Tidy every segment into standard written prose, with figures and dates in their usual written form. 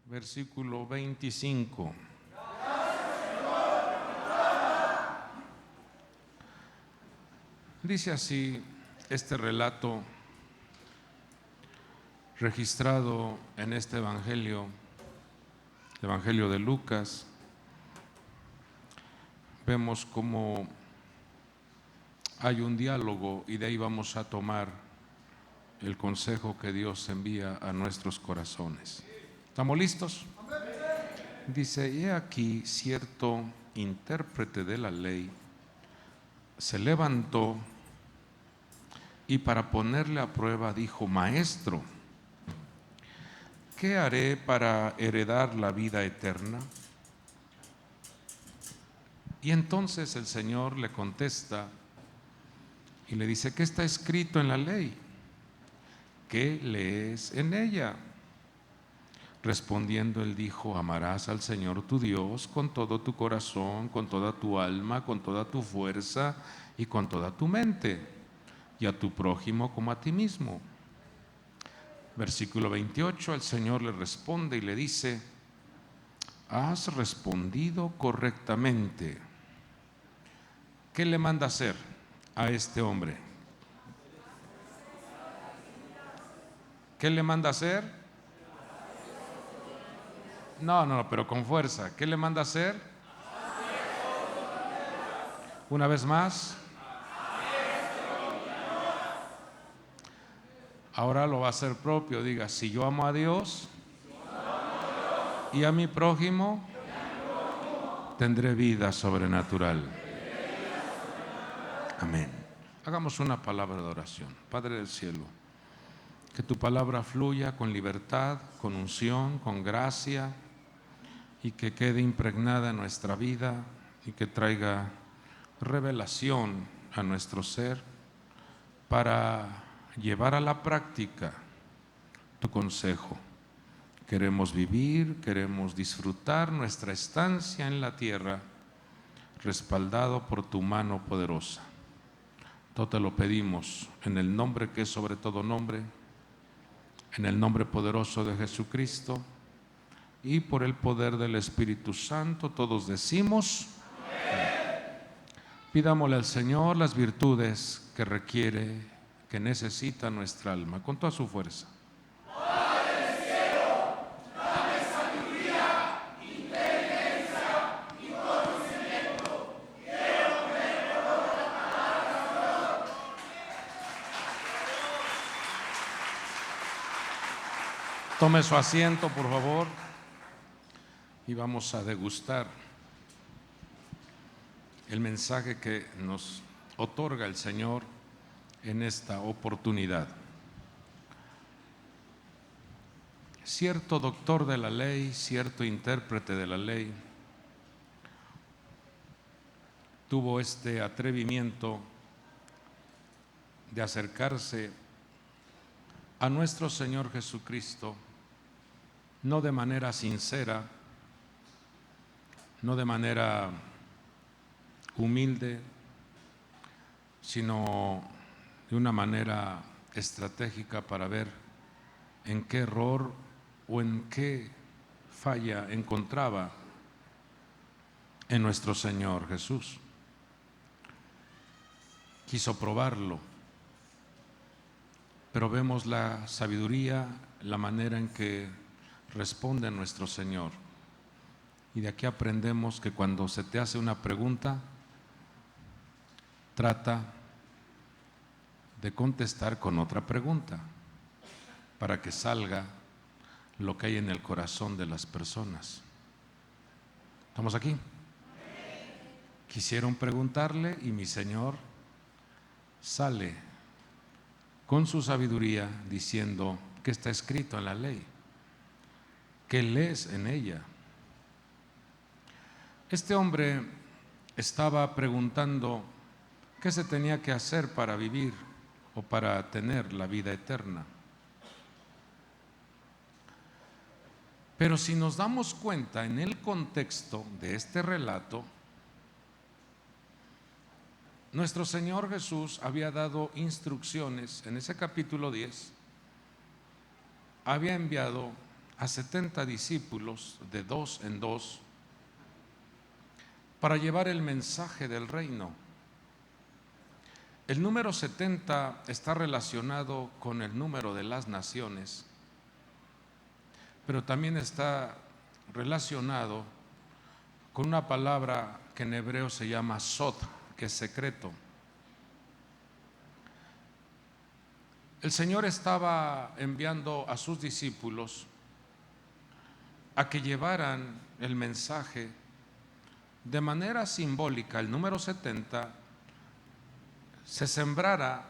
versículo 25. Dice así este relato registrado en este Evangelio, el Evangelio de Lucas. Vemos cómo hay un diálogo y de ahí vamos a tomar el consejo que Dios envía a nuestros corazones. ¿Estamos listos? Dice: y he aquí cierto intérprete de la ley se levantó y para ponerle a prueba dijo: Maestro, ¿qué haré para heredar la vida eterna? Y entonces el Señor le contesta y le dice: ¿qué está escrito en la ley? ¿Qué lees en ella? Respondiendo él dijo: amarás al Señor tu Dios con todo tu corazón, con toda tu alma, con toda tu fuerza y con toda tu mente, y a tu prójimo como a ti mismo. Versículo 28, el Señor le responde y le dice: has respondido correctamente. ¿Qué le manda hacer a este hombre? ¿Qué le manda hacer? No, pero con fuerza. ¿Qué le manda hacer? Una vez más. Ahora lo va a hacer propio. Diga: si yo amo a Dios y a mi prójimo, tendré vida sobrenatural. Amén. Hagamos una palabra de oración. Padre del cielo, que tu palabra fluya con libertad, con unción, con gracia, y que quede impregnada en nuestra vida y que traiga revelación a nuestro ser para llevar a la práctica tu consejo. Queremos vivir, queremos disfrutar nuestra estancia en la tierra, respaldado por tu mano poderosa. Todo te lo pedimos en el nombre que es sobre todo nombre, en el nombre poderoso de Jesucristo y por el poder del Espíritu Santo. Todos decimos: pidámosle al Señor las virtudes que requiere, que necesita nuestra alma, con toda su fuerza. Tome su asiento, por favor, y vamos a degustar el mensaje que nos otorga el Señor en esta oportunidad. Cierto doctor de la ley, cierto intérprete de la ley, tuvo este atrevimiento de acercarse a nuestro Señor Jesucristo, no de manera sincera, no de manera humilde, sino de una manera estratégica para ver en qué error o en qué falla encontraba en nuestro Señor Jesús. Quiso probarlo, pero vemos la sabiduría, la manera en que responde nuestro Señor. Y de aquí aprendemos que cuando se te hace una pregunta, trata de contestar con otra pregunta para que salga lo que hay en el corazón de las personas. ¿Estamos aquí? Quisieron preguntarle y mi Señor sale con su sabiduría diciendo: ¿qué está escrito en la ley? ¿Qué lees en ella? Este hombre estaba preguntando qué se tenía que hacer para vivir o para tener la vida eterna. Pero si nos damos cuenta en el contexto de este relato, nuestro Señor Jesús había dado instrucciones en ese capítulo 10, había enviado a 70 discípulos de dos en dos para llevar el mensaje del reino. El número 70 está relacionado con el número de las naciones, pero también está relacionado con una palabra que en hebreo se llama sod, que es secreto. El Señor estaba enviando a sus discípulos a que llevaran el mensaje de manera simbólica. El número 70 se sembrara,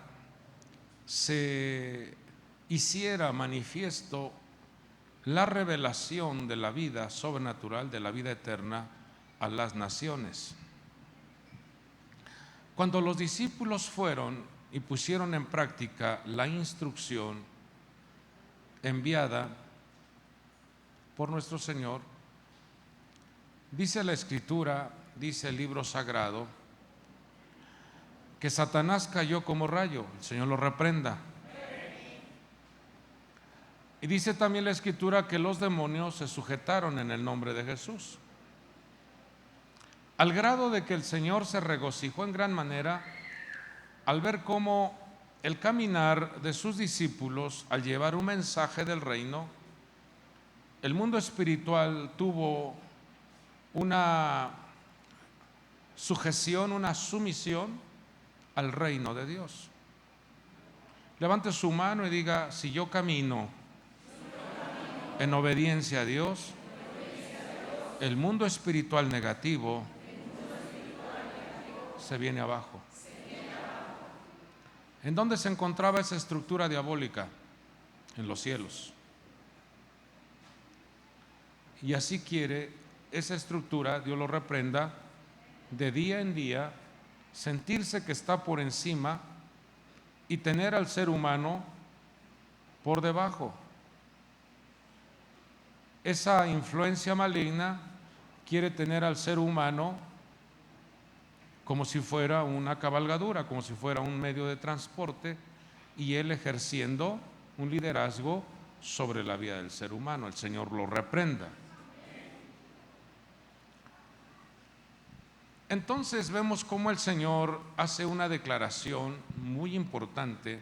se hiciera manifiesto la revelación de la vida sobrenatural, de la vida eterna a las naciones. Cuando los discípulos fueron y pusieron en práctica la instrucción enviada por nuestro Señor, dice la Escritura, dice el libro sagrado, que Satanás cayó como rayo. El Señor lo reprenda. Y dice también la Escritura que los demonios se sujetaron en el nombre de Jesús, al grado de que el Señor se regocijó en gran manera al ver cómo el caminar de sus discípulos al llevar un mensaje del reino, el mundo espiritual tuvo una sujeción, una sumisión al reino de Dios. Levante su mano y diga: si yo camino en obediencia a Dios, el mundo espiritual negativo se viene abajo. ¿En dónde se encontraba esa estructura diabólica? En los cielos. Y así quiere esa estructura, Dios lo reprenda, de día en día sentirse que está por encima y tener al ser humano por debajo. Esa influencia maligna quiere tener al ser humano como si fuera una cabalgadura, como si fuera un medio de transporte, y él ejerciendo un liderazgo sobre la vida del ser humano. El Señor lo reprenda. Entonces vemos cómo el Señor hace una declaración muy importante,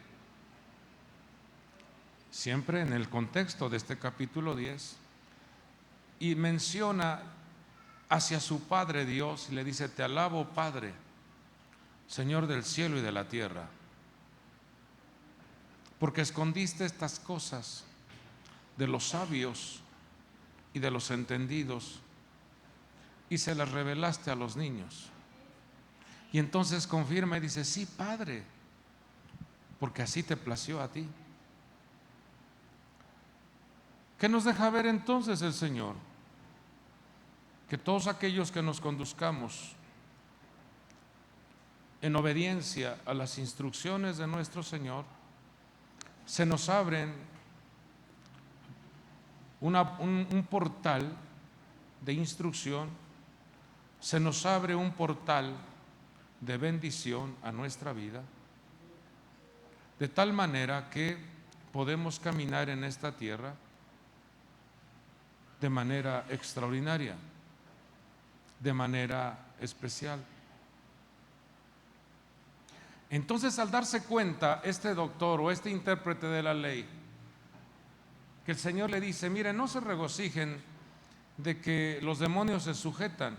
siempre en el contexto de este capítulo 10, y menciona hacia su Padre Dios y le dice: te alabo, Padre, Señor del cielo y de la tierra, porque escondiste estas cosas de los sabios y de los entendidos y se las revelaste a los niños. Y entonces confirma y dice: sí, Padre, porque así te plació a ti. ¿Qué nos deja ver entonces el Señor? Que todos aquellos que nos conduzcamos en obediencia a las instrucciones de nuestro Señor, se nos abren un portal de instrucción, se nos abre un portal de bendición a nuestra vida, de tal manera que podemos caminar en esta tierra de manera extraordinaria, de manera especial. Entonces, al darse cuenta este doctor o este intérprete de la ley, que el Señor le dice: miren, no se regocijen de que los demonios se sujetan.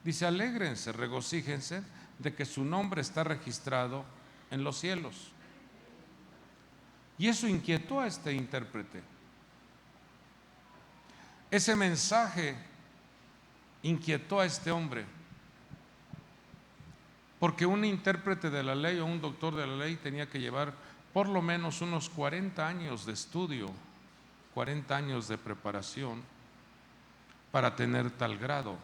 Dice: alégrense, regocíjense de que su nombre está registrado en los cielos. Y eso inquietó a este intérprete. Ese mensaje inquietó a este hombre, porque un intérprete de la ley o un doctor de la ley tenía que llevar por lo menos unos 40 años de estudio, 40 años de preparación para tener tal grado.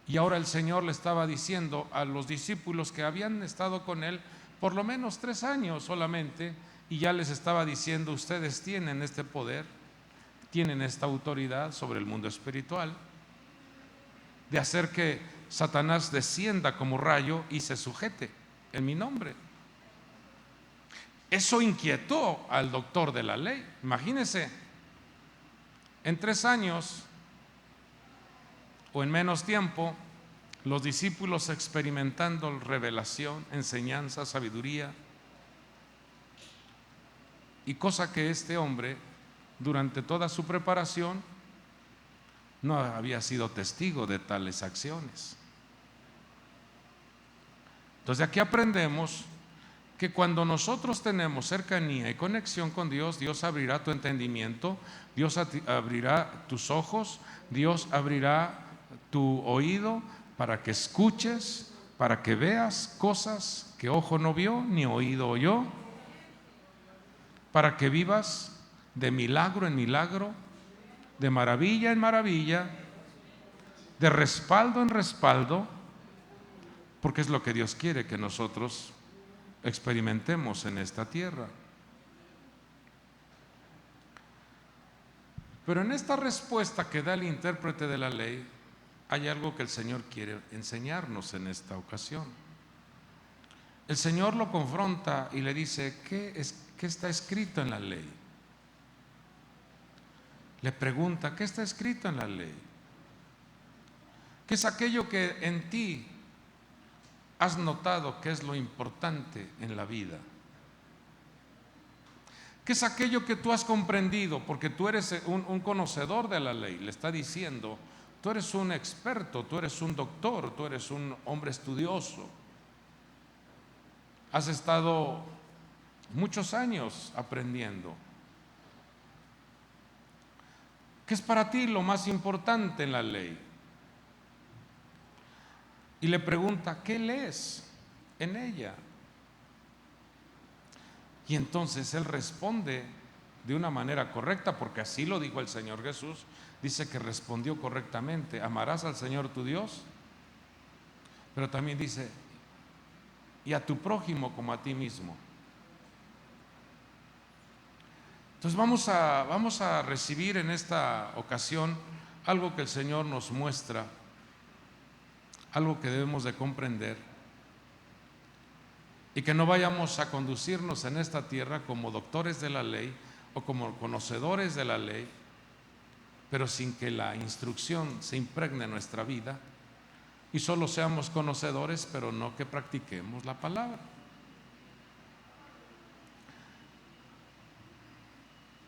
Y ahora el Señor le estaba diciendo a los discípulos que habían estado con él por lo menos 3 años solamente, y ya les estaba diciendo: ustedes tienen este poder, tienen esta autoridad sobre el mundo espiritual, de hacer que Satanás descienda como rayo y se sujete en mi nombre. Eso inquietó al doctor de la ley. Imagínense, en 3 años o en menos tiempo, los discípulos experimentando revelación, enseñanza, sabiduría, y cosa que este hombre, durante toda su preparación, no había sido testigo de tales acciones. Entonces, de aquí aprendemos que cuando nosotros tenemos cercanía y conexión con Dios, Dios abrirá tu entendimiento, Dios abrirá tus ojos, Dios abrirá tu oído para que escuches, para que veas cosas que ojo no vio ni oído oyó, para que vivas de milagro en milagro, de maravilla en maravilla, de respaldo en respaldo, porque es lo que Dios quiere que nosotros experimentemos en esta tierra. Pero en esta respuesta que da el intérprete de la ley, hay algo que el Señor quiere enseñarnos en esta ocasión. El Señor lo confronta y le dice: ¿qué está escrito en la ley? Le pregunta: ¿qué está escrito en la ley? ¿Qué es aquello que en ti has notado que es lo importante en la vida? ¿Qué es aquello que tú has comprendido? Porque tú eres un conocedor de la ley. Le está diciendo: tú eres un experto, tú eres un doctor, tú eres un hombre estudioso. Has estado muchos años aprendiendo. ¿Qué es para ti lo más importante en la ley? Y le pregunta: ¿qué lees en ella? Y entonces él responde de una manera correcta, porque así lo dijo el Señor Jesús. Dice que respondió correctamente: amarás al Señor tu Dios, pero también dice: y a tu prójimo como a ti mismo. Entonces vamos a recibir en esta ocasión algo que el Señor nos muestra, algo que debemos de comprender, y que no vayamos a conducirnos en esta tierra como doctores de la ley o como conocedores de la ley, pero sin que la instrucción se impregne en nuestra vida, y solo seamos conocedores, pero no que practiquemos la palabra.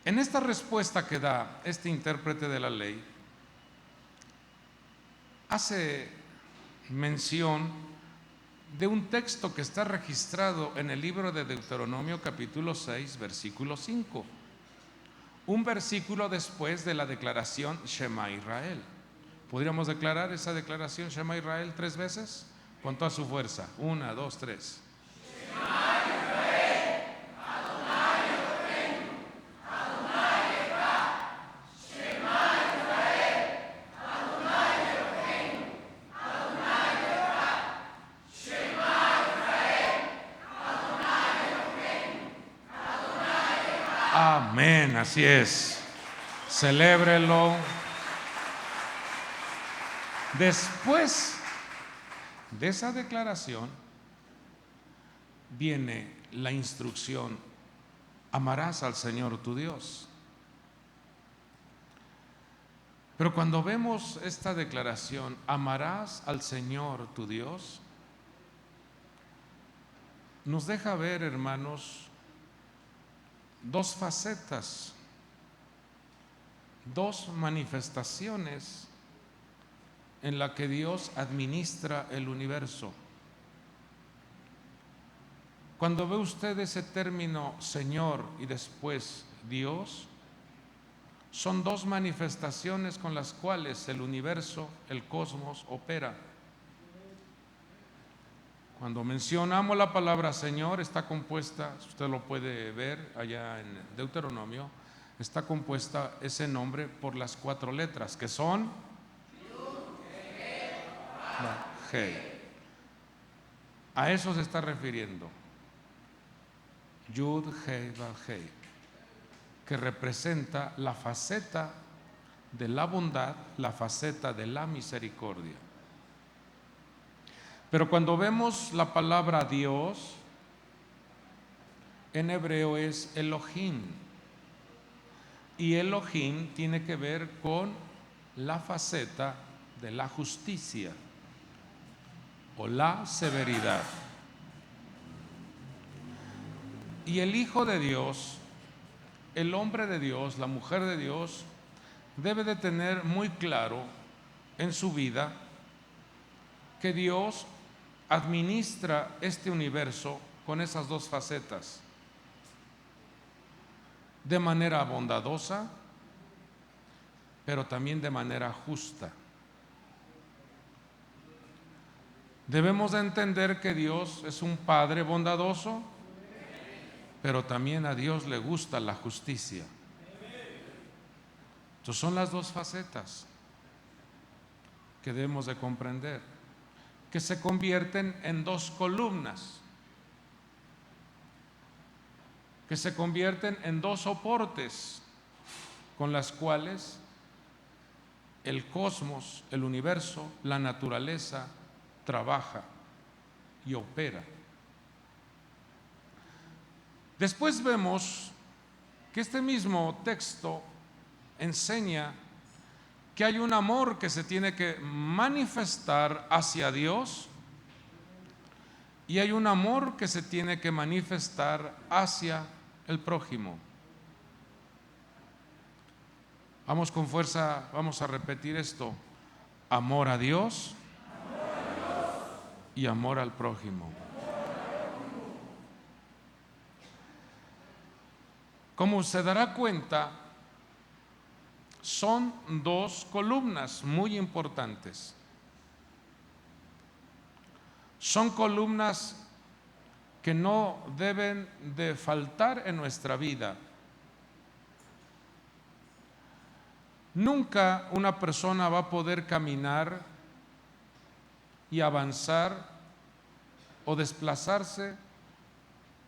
En esta respuesta que da este intérprete de la ley, hace mención de un texto que está registrado en el libro de Deuteronomio capítulo 6, versículo 5, un versículo después de la declaración Shema Israel. ¿Podríamos declarar esa declaración Shema Israel 3 veces? Con toda su fuerza. 1, 2, 3. Amén, así es. Celébrelo. Después de esa declaración viene la instrucción: amarás al Señor tu Dios. Pero cuando vemos esta declaración, amarás al Señor tu Dios, nos deja ver, hermanos, dos facetas, dos manifestaciones en la que Dios administra el universo. Cuando ve usted ese término Señor y después Dios, son dos manifestaciones con las cuales el universo, el cosmos, opera. Cuando mencionamos la palabra Señor, está compuesta, usted lo puede ver allá en Deuteronomio, está compuesta ese nombre por las 4 letras que son He. A eso se está refiriendo. Yud, He, Vav, He, que representa la faceta de la bondad, la faceta de la misericordia. Pero cuando vemos la palabra Dios, en hebreo es Elohim. Y Elohim tiene que ver con la faceta de la justicia o la severidad. Y el Hijo de Dios, el hombre de Dios, la mujer de Dios, debe de tener muy claro en su vida que Dios administra este universo con esas dos facetas, de manera bondadosa, pero también de manera justa. Debemos de entender que Dios es un Padre bondadoso, pero también a Dios le gusta la justicia. Entonces son las dos facetas que debemos de comprender, que se convierten en dos columnas, que se convierten en dos soportes con las cuales el cosmos, el universo, la naturaleza trabaja y opera. Después vemos que este mismo texto enseña que hay un amor que se tiene que manifestar hacia Dios y hay un amor que se tiene que manifestar hacia el prójimo. Vamos con fuerza, vamos a repetir esto: amor a Dios y amor al prójimo. Como se dará cuenta, son dos columnas muy importantes. Son columnas que no deben de faltar en nuestra vida. Nunca una persona va a poder caminar y avanzar o desplazarse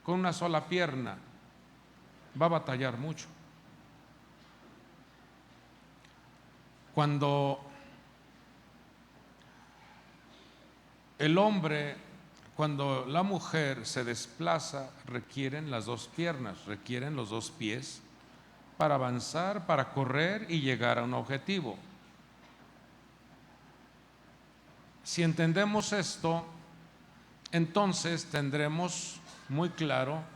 con una sola pierna. Va a batallar mucho. Cuando el hombre, cuando la mujer se desplaza, requieren las dos piernas, requieren los dos pies para avanzar, para correr y llegar a un objetivo. Si entendemos esto, entonces tendremos muy claro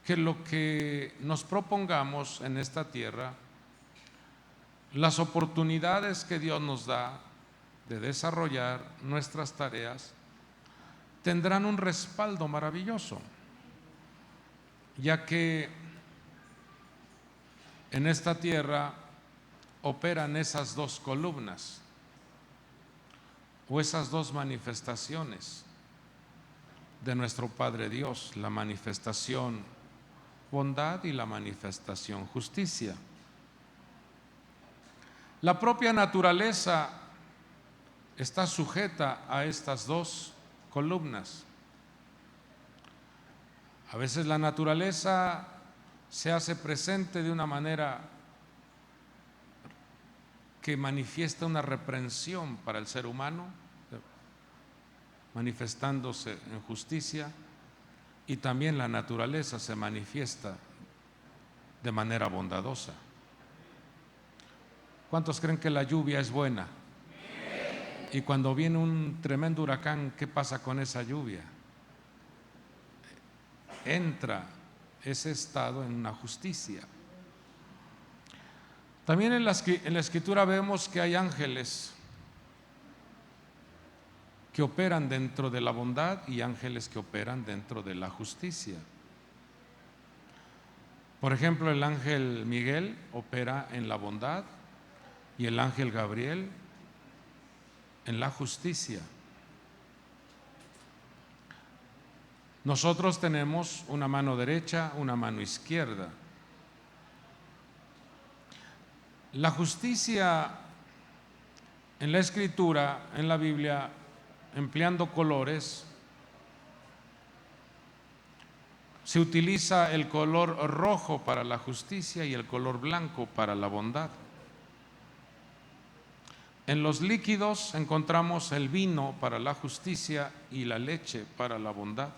que lo que nos propongamos en esta tierra, las oportunidades que Dios nos da de desarrollar nuestras tareas, tendrán un respaldo maravilloso, ya que en esta tierra operan esas dos columnas o esas dos manifestaciones de nuestro Padre Dios, la manifestación bondad y la manifestación justicia. La propia naturaleza está sujeta a estas dos columnas. A veces la naturaleza se hace presente de una manera que manifiesta una reprensión para el ser humano, manifestándose en justicia, y también la naturaleza se manifiesta de manera bondadosa. ¿Cuántos creen que la lluvia es buena? Y cuando viene un tremendo huracán, ¿qué pasa con esa lluvia? Entra ese estado en una justicia. También en la Escritura vemos que hay ángeles que operan dentro de la bondad y ángeles que operan dentro de la justicia. Por ejemplo, el ángel Miguel opera en la bondad y el ángel Gabriel en la justicia. Nosotros tenemos una mano derecha, una mano izquierda. La justicia en la Escritura, en la Biblia, empleando colores, se utiliza el color rojo para la justicia y el color blanco para la bondad. En los líquidos encontramos el vino para la justicia y la leche para la bondad.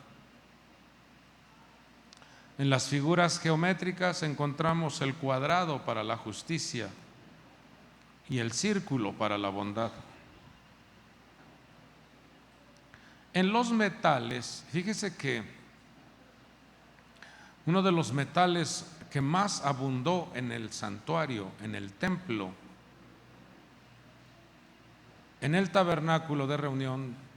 En las figuras geométricas encontramos el cuadrado para la justicia y el círculo para la bondad. En los metales, fíjese que uno de los metales que más abundó en el santuario, en el templo, en el tabernáculo de reunión,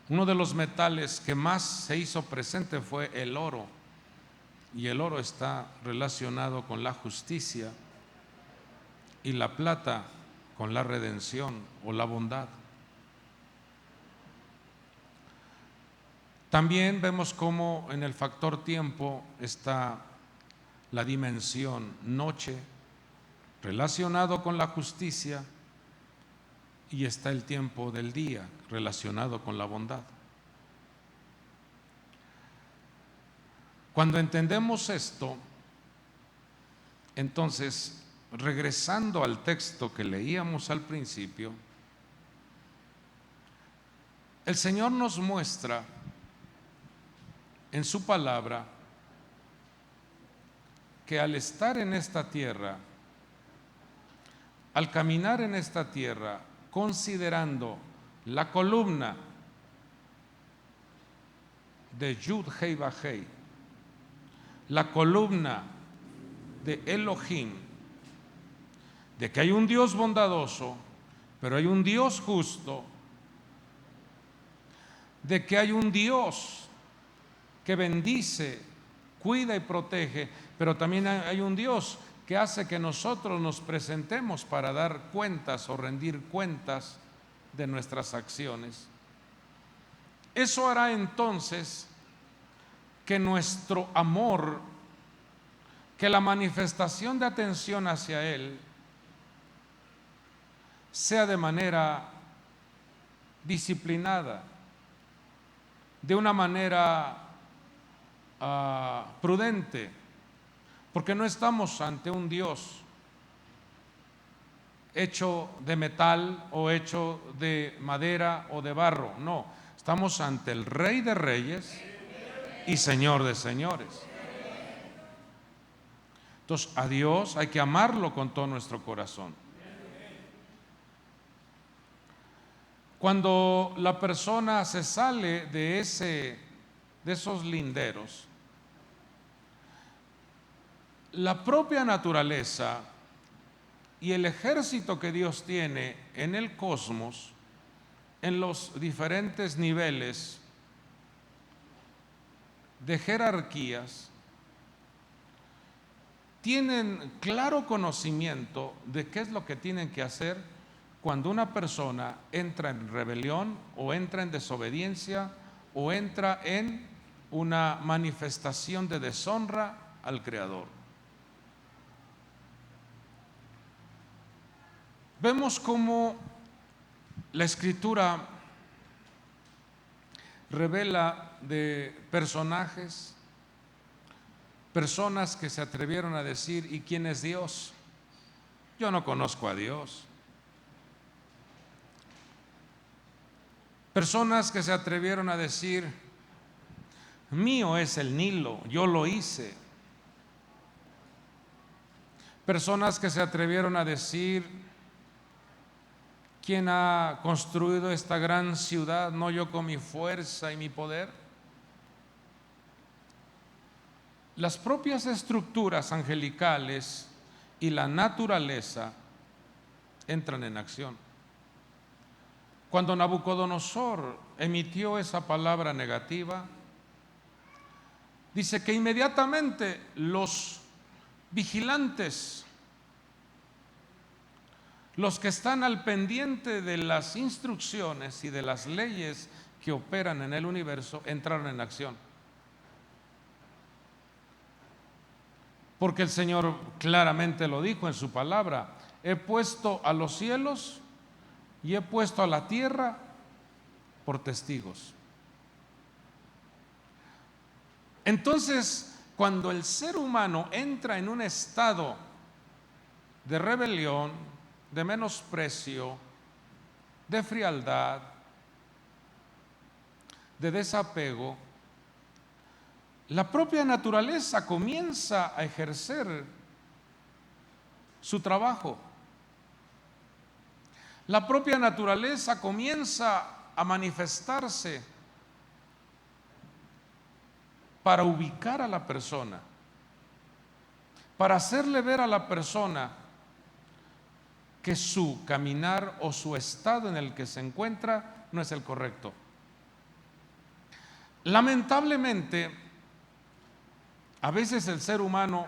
uno de los metales que más se hizo presente fue el oro, y el oro está relacionado con la justicia y la plata con la redención o la bondad. También vemos cómo en el factor tiempo está la dimensión noche relacionado con la justicia, y está el tiempo del día relacionado con la bondad. Cuando entendemos esto, entonces, regresando al texto que leíamos al principio, el Señor nos muestra en su palabra que al estar en esta tierra, al caminar en esta tierra, considerando la columna de Yud Hei Vav Hei, la columna de Elohim, de que hay un Dios bondadoso, pero hay un Dios justo, de que hay un Dios que bendice, cuida y protege, pero también hay un Dios que hace que nosotros nos presentemos para dar cuentas o rendir cuentas de nuestras acciones. Eso hará entonces que nuestro amor, que la manifestación de atención hacia Él sea de manera disciplinada, de una manera prudente, porque no estamos ante un Dios hecho de metal o hecho de madera o de barro, no, estamos ante el Rey de Reyes y Señor de Señores. Entonces, a Dios hay que amarlo con todo nuestro corazón. Cuando la persona se sale de esos linderos, la propia naturaleza y el ejército que Dios tiene en el cosmos, en los diferentes niveles de jerarquías, tienen claro conocimiento de qué es lo que tienen que hacer cuando una persona entra en rebelión o entra en desobediencia o entra en una manifestación de deshonra al Creador. Vemos cómo la Escritura revela de personas que se atrevieron a decir: ¿y quién es Dios? Yo no conozco a Dios. Personas que se atrevieron a decir: mío es el Nilo, yo lo hice. Personas que se atrevieron a decir: ¿quién ha construido esta gran ciudad? No yo con mi fuerza y mi poder. Las propias estructuras angelicales y la naturaleza entran en acción. Cuando Nabucodonosor emitió esa palabra negativa, dice que inmediatamente los vigilantes, los que están al pendiente de las instrucciones y de las leyes que operan en el universo, entraron en acción. Porque el Señor claramente lo dijo en su palabra: he puesto a los cielos y he puesto a la tierra por testigos. Entonces, cuando el ser humano entra en un estado de rebelión, de menosprecio, de frialdad, de desapego, la propia naturaleza comienza a ejercer su trabajo. La propia naturaleza comienza a manifestarse para ubicar a la persona, para hacerle ver a la persona que su caminar o su estado en el que se encuentra no es el correcto. Lamentablemente, a veces el ser humano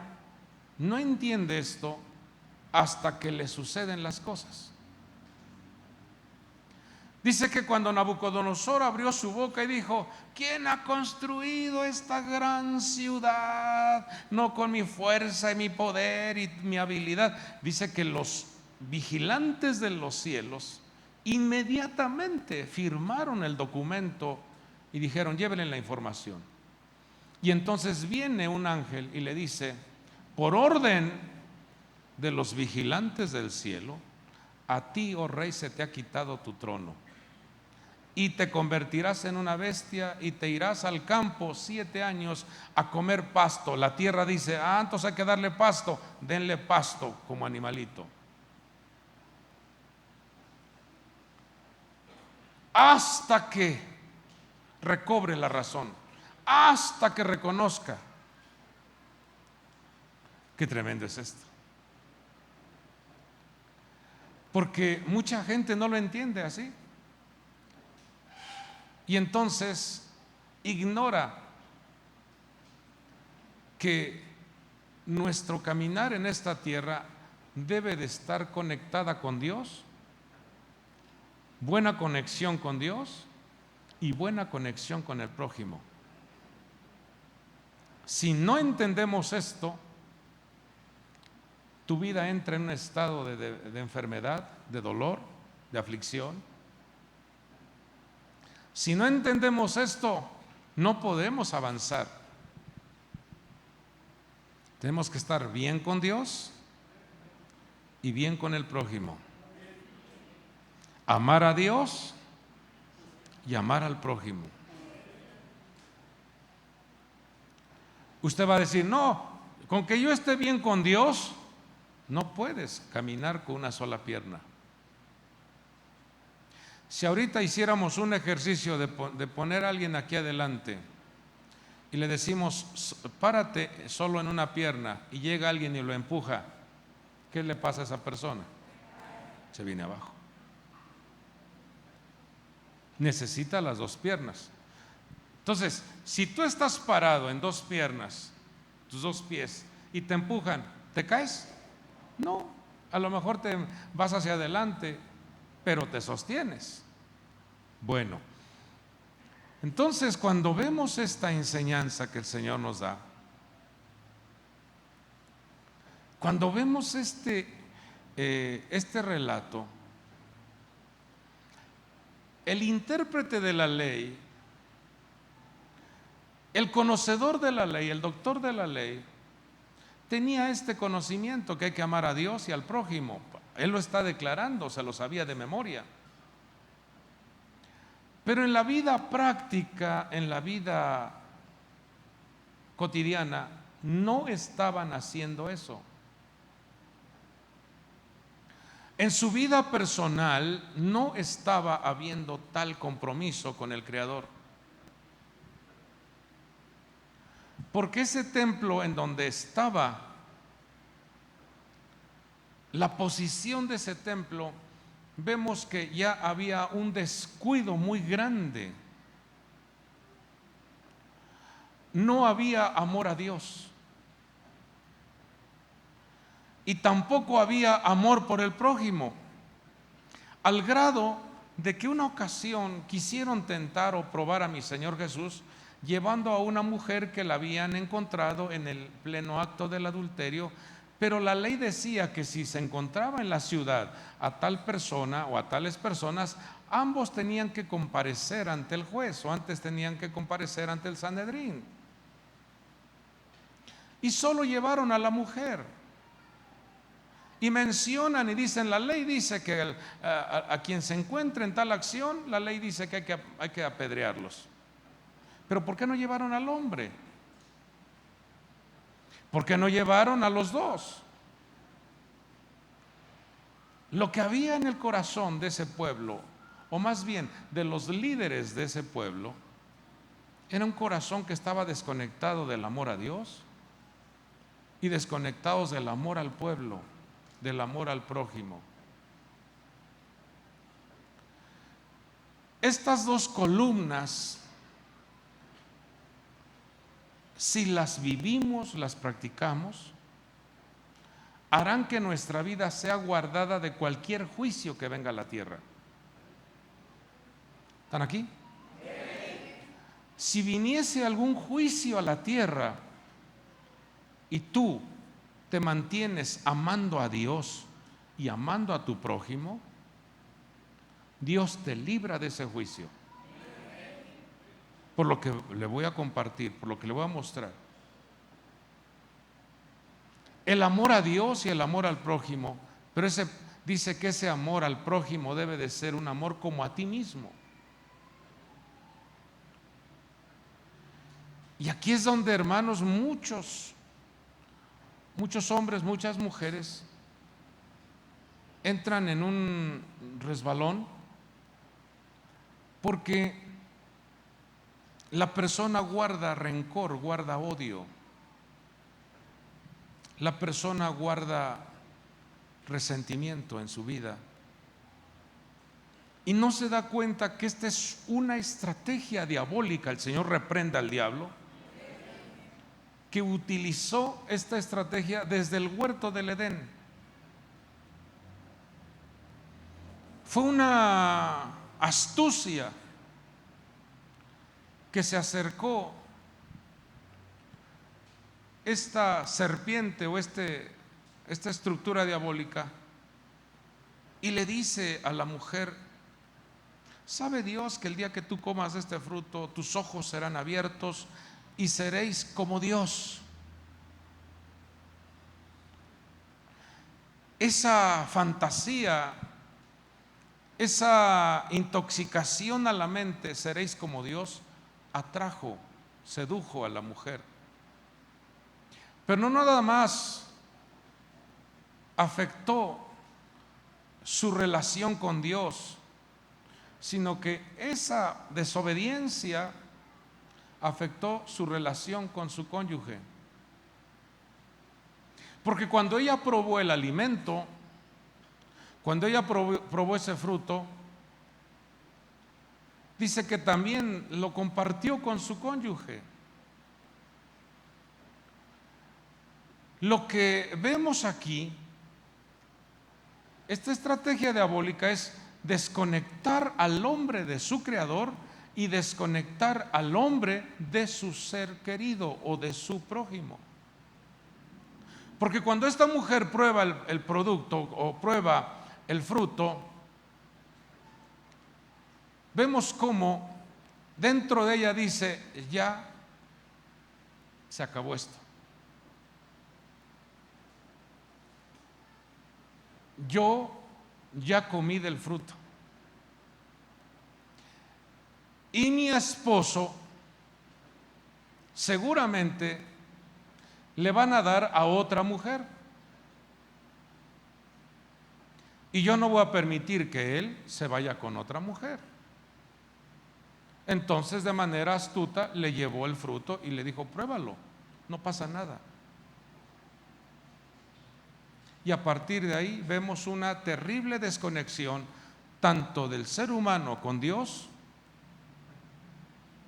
no entiende esto hasta que le suceden las cosas. Dice que cuando Nabucodonosor abrió su boca y dijo: ¿quién ha construido esta gran ciudad? No con mi fuerza y mi poder y mi habilidad. Dice que los vigilantes de los cielos inmediatamente firmaron el documento y dijeron: llévenle la información. Y entonces viene un ángel y le dice: por orden de los vigilantes del cielo, a ti, oh rey, se te ha quitado tu trono, y te convertirás en una bestia y te irás al campo 7 años a comer pasto. La tierra dice: entonces hay que darle pasto, denle pasto como animalito, hasta que recobre la razón, hasta que reconozca. Qué tremendo es esto, porque mucha gente no lo entiende así, y entonces ignora que nuestro caminar en esta tierra debe de estar conectada con Dios, buena conexión con Dios y buena conexión con el prójimo. Si no entendemos esto, tu vida entra en un estado de enfermedad, de dolor, de aflicción. Si no entendemos esto, no podemos avanzar. Tenemos que estar bien con Dios y bien con el prójimo. Amar a Dios y amar al prójimo. Usted va a decir: no, con que yo esté bien con Dios. No puedes caminar con una sola pierna. Si ahorita hiciéramos un ejercicio de poner a alguien aquí adelante y le decimos: párate solo en una pierna, y llega alguien y lo empuja, ¿qué le pasa a esa persona? Se viene abajo. Necesita las 2 piernas. Entonces, si tú estás parado en 2 piernas, tus 2 pies, y te empujan, ¿te caes? No, a lo mejor te vas hacia adelante, pero te sostienes. Bueno, entonces cuando vemos esta enseñanza que el Señor nos da, cuando vemos este relato, el intérprete de la ley, el conocedor de la ley, el doctor de la ley, tenía este conocimiento que hay que amar a Dios y al prójimo. Él lo está declarando, se lo sabía de memoria. Pero en la vida práctica, en la vida cotidiana, no estaban haciendo eso. En su vida personal no estaba habiendo tal compromiso con el Creador. Porque ese templo en donde estaba, la posición de ese templo, vemos que ya había un descuido muy grande. No había amor a Dios y tampoco había amor por el prójimo, al grado de que una ocasión quisieron tentar o probar a mi Señor Jesús, llevando a una mujer que la habían encontrado en el pleno acto del adulterio. Pero la ley decía que si se encontraba en la ciudad a tal persona o a tales personas, ambos tenían que comparecer ante el juez, o antes tenían que comparecer ante el Sanedrín. Y solo llevaron a la mujer. Y mencionan y dicen: la ley dice que a quien se encuentre en tal acción, la ley dice que hay que apedrearlos. Pero ¿por qué no llevaron al hombre? porque no llevaron a los dos. Lo que había en el corazón de ese pueblo, o más bien de los líderes de ese pueblo, era un corazón que estaba desconectado del amor a Dios y desconectados del amor al pueblo, del amor al prójimo. Estas dos columnas, si las vivimos, las practicamos, harán que nuestra vida sea guardada de cualquier juicio que venga a la tierra. ¿Están aquí? Si viniese algún juicio a la tierra y tú te mantienes amando a Dios y amando a tu prójimo, Dios te libra de ese juicio. Por lo que le voy a compartir, por lo que le voy a mostrar. El amor a Dios y el amor al prójimo, pero dice que ese amor al prójimo debe de ser un amor como a ti mismo. Y aquí es donde, hermanos, muchos hombres, muchas mujeres entran en un resbalón, porque la persona guarda rencor, guarda odio, la persona guarda resentimiento en su vida y no se da cuenta que esta es una estrategia diabólica. El Señor reprenda al diablo que utilizó esta estrategia desde el huerto del Edén. Fue una astucia que se acercó esta serpiente o esta estructura diabólica y le dice a la mujer: ¿sabe Dios que el día que tú comas de este fruto, tus ojos serán abiertos y seréis como Dios? Esa fantasía, esa intoxicación a la mente, seréis como Dios, sedujo a la mujer. Pero no nada más afectó su relación con Dios, sino que esa desobediencia afectó su relación con su cónyuge. Porque cuando ella probó el alimento, cuando ella probó ese fruto, dice que también lo compartió con su cónyuge. Lo que vemos aquí, esta estrategia diabólica, es desconectar al hombre de su creador y desconectar al hombre de su ser querido o de su prójimo. Porque cuando esta mujer prueba el producto o prueba el fruto, vemos cómo dentro de ella dice: ya se acabó esto. Yo ya comí del fruto. Y mi esposo seguramente le van a dar a otra mujer. Y yo no voy a permitir que él se vaya con otra mujer. Entonces, de manera astuta, le llevó el fruto y le dijo: pruébalo, no pasa nada. Y a partir de ahí vemos una terrible desconexión tanto del ser humano con Dios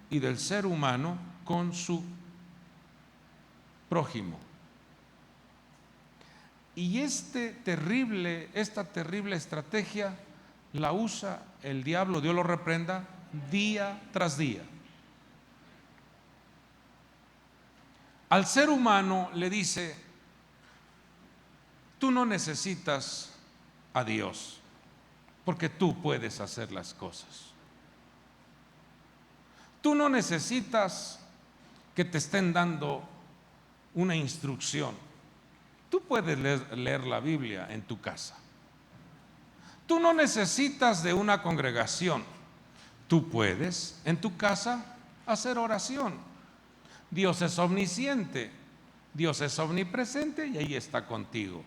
y del ser humano con su prójimo. Y esta terrible estrategia la usa el diablo, Dios lo reprenda, día tras día. Al ser humano le dice: tú no necesitas a Dios, porque tú puedes hacer las cosas. Tú no necesitas que te estén dando una instrucción. Tú puedes leer la Biblia en tu casa. Tú no necesitas de una congregación. Tú puedes en tu casa hacer oración. Dios es omnisciente. Dios es omnipresente y ahí está contigo.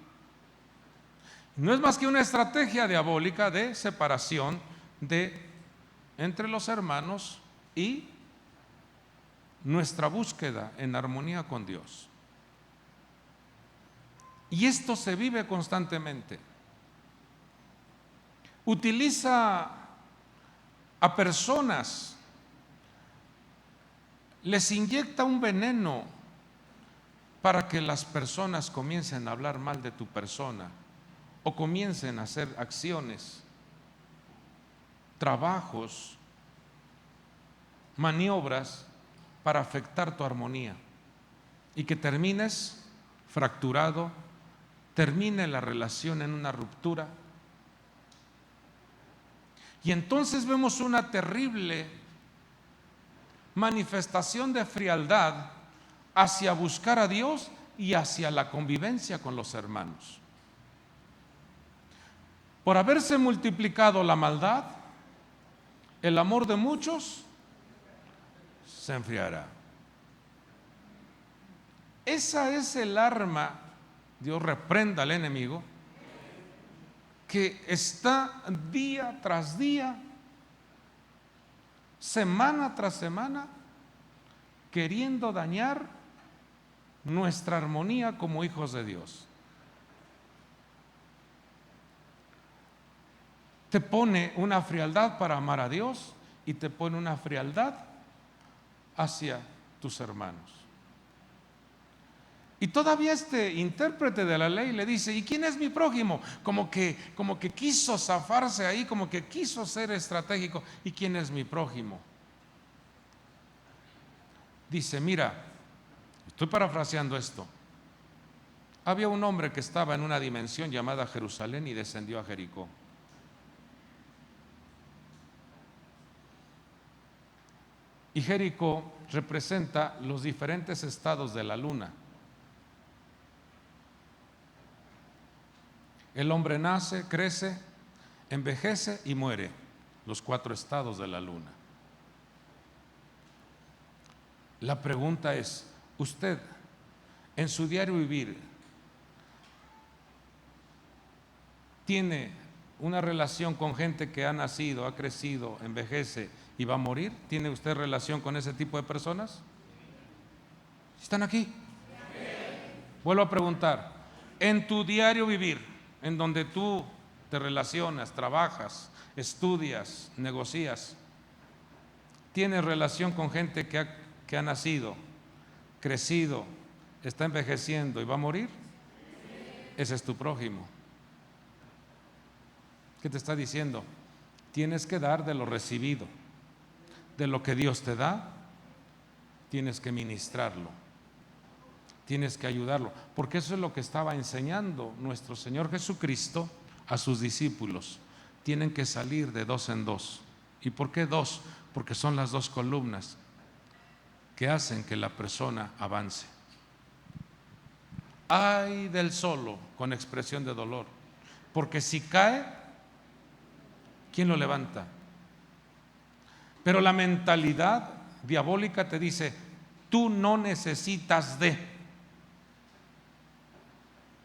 No es más que una estrategia diabólica de separación entre los hermanos y nuestra búsqueda en armonía con Dios. Y esto se vive constantemente. Utiliza a personas, les inyecta un veneno para que las personas comiencen a hablar mal de tu persona o comiencen a hacer acciones, trabajos, maniobras para afectar tu armonía y que termines fracturado, termine la relación en una ruptura. Y entonces vemos una terrible manifestación de frialdad hacia buscar a Dios y hacia la convivencia con los hermanos. Por haberse multiplicado la maldad, el amor de muchos se enfriará. Esa es el arma, Dios reprenda al enemigo, que está día tras día, semana tras semana, queriendo dañar nuestra armonía como hijos de Dios. Te pone una frialdad para amar a Dios y te pone una frialdad hacia tus hermanos. Y todavía este intérprete de la ley le dice: ¿y quién es mi prójimo? Como que quiso zafarse ahí, como que quiso ser estratégico. ¿Y quién es mi prójimo? Dice: mira, estoy parafraseando esto. Había un hombre que estaba en una dimensión llamada Jerusalén y descendió a Jericó. Y Jericó representa los diferentes estados de la luna. El hombre nace, crece, envejece y muere. Los 4 estados de la luna. La pregunta es: usted, en su diario vivir, ¿tiene una relación con gente que ha nacido, ha crecido, envejece y va a morir? ¿Tiene usted relación con ese tipo de personas? ¿Están aquí? Vuelvo a preguntar: en tu diario vivir, en donde tú te relacionas, trabajas, estudias, negocias, ¿tienes relación con gente que ha nacido, crecido, está envejeciendo y va a morir? Ese es tu prójimo. ¿Qué te está diciendo? Tienes que dar de lo recibido. De lo que Dios te da, tienes que ministrarlo, tienes que ayudarlo, porque eso es lo que estaba enseñando nuestro Señor Jesucristo a sus discípulos. Tienen que salir de 2 en 2. ¿Y por qué 2? Porque son las 2 columnas que hacen que la persona avance. Ay del solo, con expresión de dolor, porque si cae, ¿quién lo levanta? Pero la mentalidad diabólica te dice: tú no necesitas de.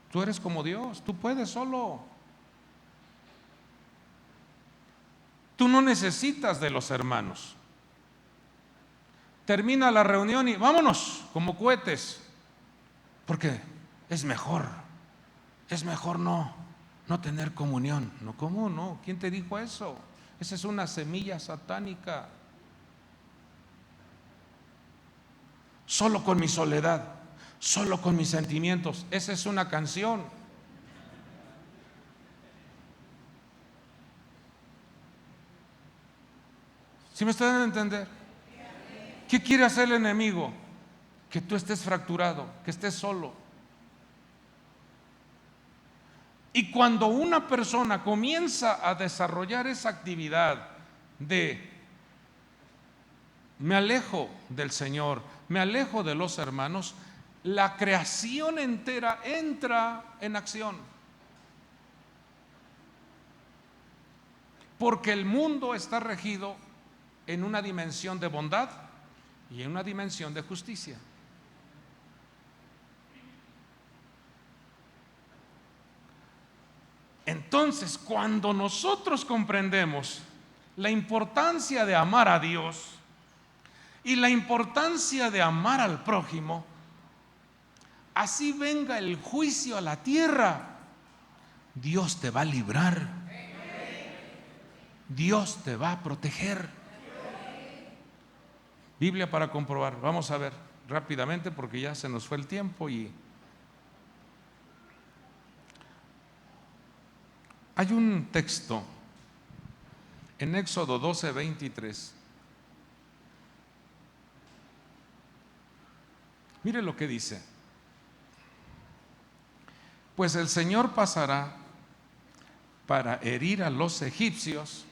Tú eres como Dios, tú puedes solo. Tú no necesitas de los hermanos. Termina la reunión y vámonos como cohetes, porque es mejor no tener comunión. No, ¿cómo no? ¿Quién te dijo eso? Esa es una semilla satánica. Solo con mi soledad, solo con mis sentimientos. Esa es una canción. ¿Sí me están dando a entender? ¿Qué quiere hacer el enemigo? Que tú estés fracturado, que estés solo. Y cuando una persona comienza a desarrollar esa actividad de me alejo del Señor, me alejo de los hermanos, la creación entera entra en acción. Porque el mundo está regido en una dimensión de bondad y en una dimensión de justicia. Entonces, cuando nosotros comprendemos la importancia de amar a Dios y la importancia de amar al prójimo, así venga el juicio a la tierra, Dios te va a librar, Dios te va a proteger. Biblia para comprobar. Vamos a ver rápidamente porque ya se nos fue el tiempo. Y hay un texto en Éxodo 12:23. Mire lo que dice: pues el Señor pasará para herir a los egipcios,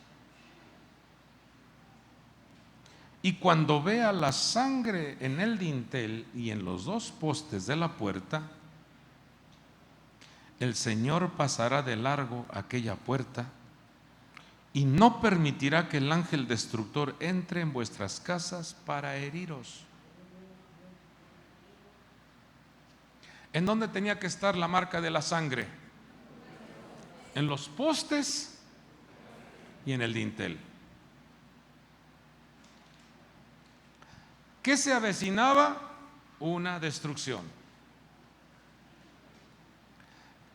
y cuando vea la sangre en el dintel y en los dos postes de la puerta, el Señor pasará de largo aquella puerta y no permitirá que el ángel destructor entre en vuestras casas para heriros. ¿En dónde tenía que estar la marca de la sangre? En los postes y en el dintel. ¿Qué se avecinaba? Una destrucción.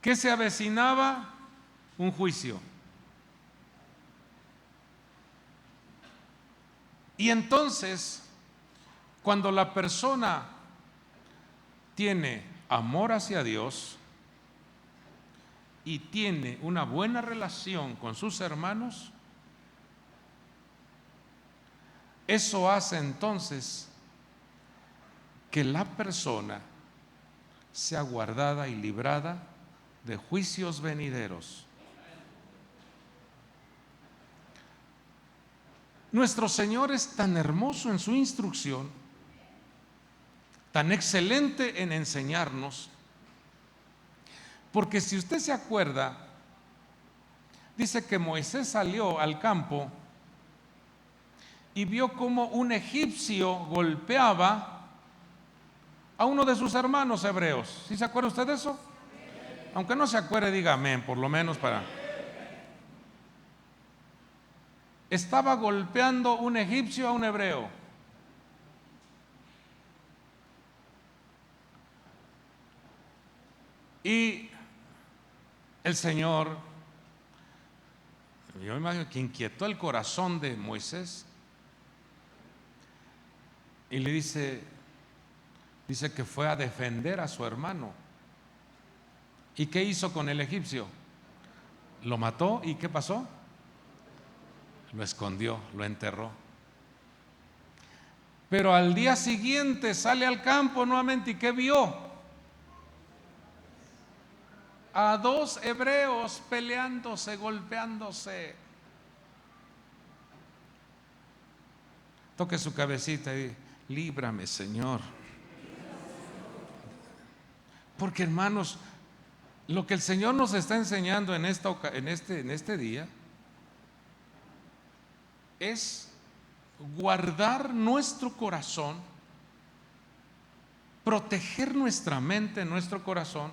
¿Qué se avecinaba? Un juicio. Y entonces, cuando la persona tiene amor hacia Dios y tiene una buena relación con sus hermanos, eso hace entonces que la persona sea guardada y librada de juicios venideros. Nuestro Señor es tan hermoso en su instrucción, tan excelente en enseñarnos, porque si usted se acuerda, dice que Moisés salió al campo y vio cómo un egipcio golpeaba a uno de sus hermanos hebreos. ¿Sí se acuerda usted de eso? Aunque no se acuerde, diga amén, por lo menos para... Estaba golpeando un egipcio a un hebreo. Y el Señor, yo me imagino que inquietó el corazón de Moisés y le dice que fue a defender a su hermano. ¿Y qué hizo con el egipcio? Lo mató. ¿Y qué pasó? Lo escondió, lo enterró. Pero al día siguiente sale al campo nuevamente, ¿y qué vio? A dos hebreos peleándose, golpeándose. Toque su cabecita y líbrame, Señor. Porque, hermanos, lo que el Señor nos está enseñando en este día es guardar nuestro corazón, proteger nuestra mente, nuestro corazón,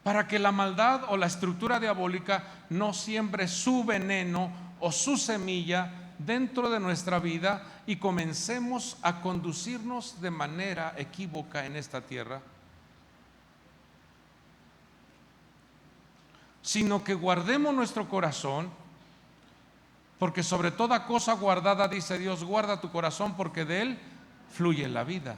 para que la maldad o la estructura diabólica no siembre su veneno o su semilla dentro de nuestra vida y comencemos a conducirnos de manera equívoca en esta tierra, sino que guardemos nuestro corazón, porque sobre toda cosa guardada, dice Dios, guarda tu corazón porque de él fluye la vida.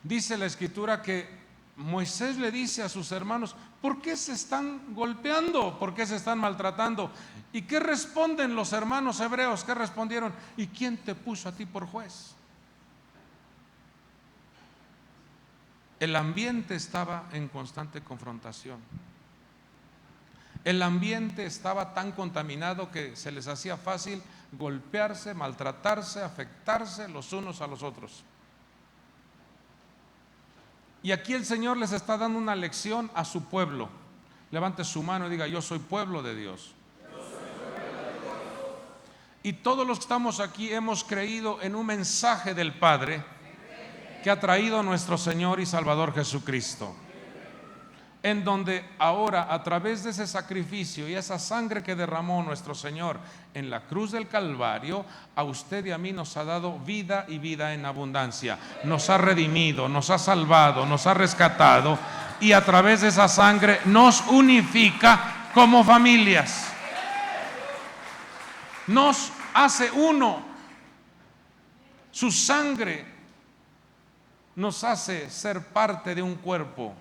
Dice la Escritura que Moisés le dice a sus hermanos: ¿por qué se están golpeando? ¿Por qué se están maltratando? ¿Y qué responden los hermanos hebreos? ¿Qué respondieron? ¿Y quién te puso a ti por juez? El ambiente estaba en constante confrontación. El ambiente estaba tan contaminado que se les hacía fácil golpearse, maltratarse, afectarse los unos a los otros. Y aquí el Señor les está dando una lección a su pueblo. Levante su mano y diga: yo soy pueblo de Dios. Y todos los que estamos aquí hemos creído en un mensaje del Padre que ha traído nuestro Señor y Salvador Jesucristo, en donde ahora, a través de ese sacrificio y esa sangre que derramó nuestro Señor en la cruz del Calvario, a usted y a mí nos ha dado vida y vida en abundancia. Nos ha redimido, nos ha salvado, nos ha rescatado, y a través de esa sangre nos unifica como familias. Nos hace uno. Su sangre nos hace ser parte de un cuerpo.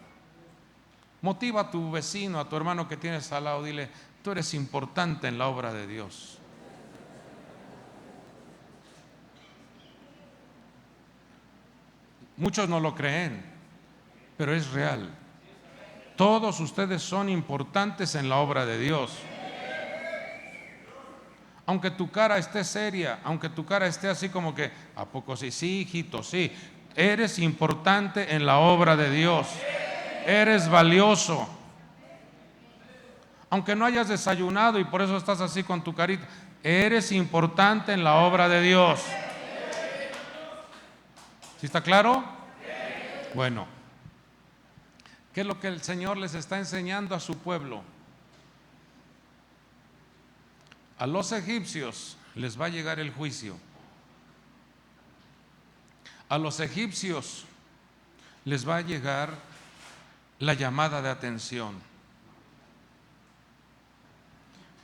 Motiva a tu vecino, a tu hermano que tienes al lado, dile: tú eres importante en la obra de Dios. Muchos no lo creen, pero es real. Todos ustedes son importantes en la obra de Dios. Aunque tu cara esté seria, aunque tu cara esté así como que, ¿a poco sí? Sí, hijito, sí. Eres importante en la obra de Dios. Eres valioso. Aunque no hayas desayunado y por eso estás así con tu carita, eres importante en la obra de Dios. ¿Sí está claro? Bueno, ¿qué es lo que el Señor les está enseñando a su pueblo? A los egipcios les va a llegar el juicio. A los egipcios les va a llegar la llamada de atención.